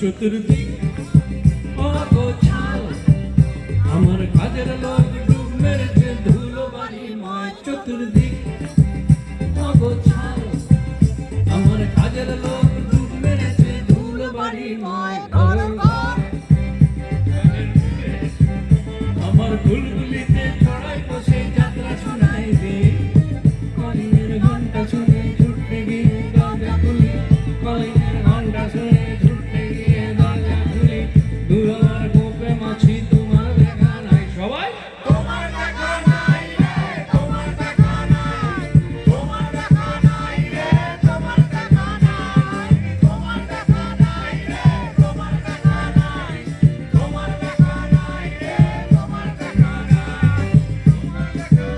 চতুর্দিক অগোছাল, আমার কাজের লোক ডুব মেরেছে ধুলো বাড়ি ময়। চতুর্দিক অগোছাল, আমার কাজের লোক ডুব মেরেছে ধুলো বাড়ি ময়। আমার গুলগুলিতে ছড়াই বসে যাত্রা শোনাই রে, কলিংয়ের ঘন্টা শুনে ছুটতে গিয়ে দরজা খুলি, কলিংয়ের ঘন্টা শুনে ছুটতে গিয়ে দরজা খুলি। দুলার কোপে মাছি তোমার দেখা নাই। সবাই তোমার দেখা নাই রে, তোমার দেখা নাই, তোমার দেখা নাই রে, তোমার দেখা নাই, তোমার দেখা নাই রে, তোমার দেখা নাই, তোমার দেখা নাই রে, তোমার দেখা নাই, তোমার দেখা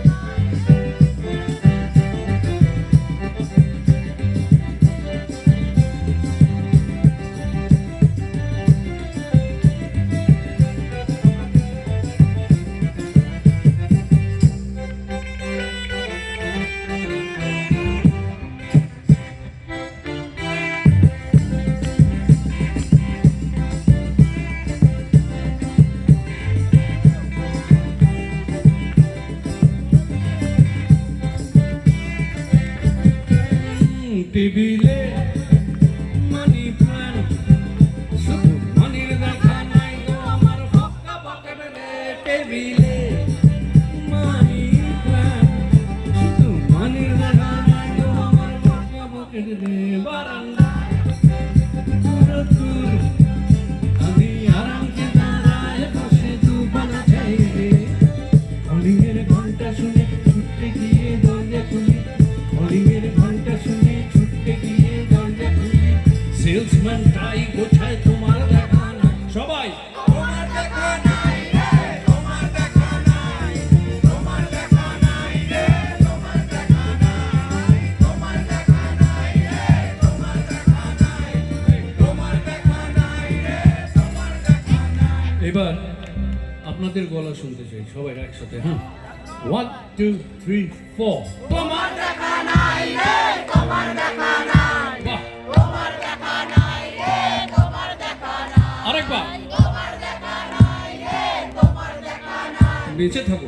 টেবিলে মানি প্ল্যান্ট, শুধু মানির দেখা নাই গো আমার ফক্কা পকেট রে। টেবিলে মানি প্ল্যান্ট, শুধু মানির দেখা নাই গো আমার ফক্কা পকেট রে। বারান্দা দূর আমি আরামকে দাঁড়ায় বসে দুপানা চাই রে, কলিংয়ের ঘন্টা শুনে ছুটতে গিয়ে দরজা খুলি, কলিংয়ের ঘন্টা শুনে ছুটতে গিয়ে দরজা খুলি। সেলসম্যান টাই গোছায় তোমার দেখা না। সবাই তোমার দেখা নাই রে, তোমার দেখা নাই, তোমার দেখা নাই রে, তোমার দেখা নাই, তোমার দেখা নাই রে, তোমার দেখা নাই, তোমার দেখা নাই রে, তোমার দেখা নাই। এবার আপনাদের গলা শুনতে চাই সবাই একসাথে। হ্যাঁ, 1 2 3 4। তোমার দেখা নাই রে, তোমার দেখা নাই, বাহ, তোমার দেখা নাই রে, তোমার দেখা নাই, আরেকবার তোমার দেখা নাই রে, তোমার দেখা নাই, বেঁচে থাকো।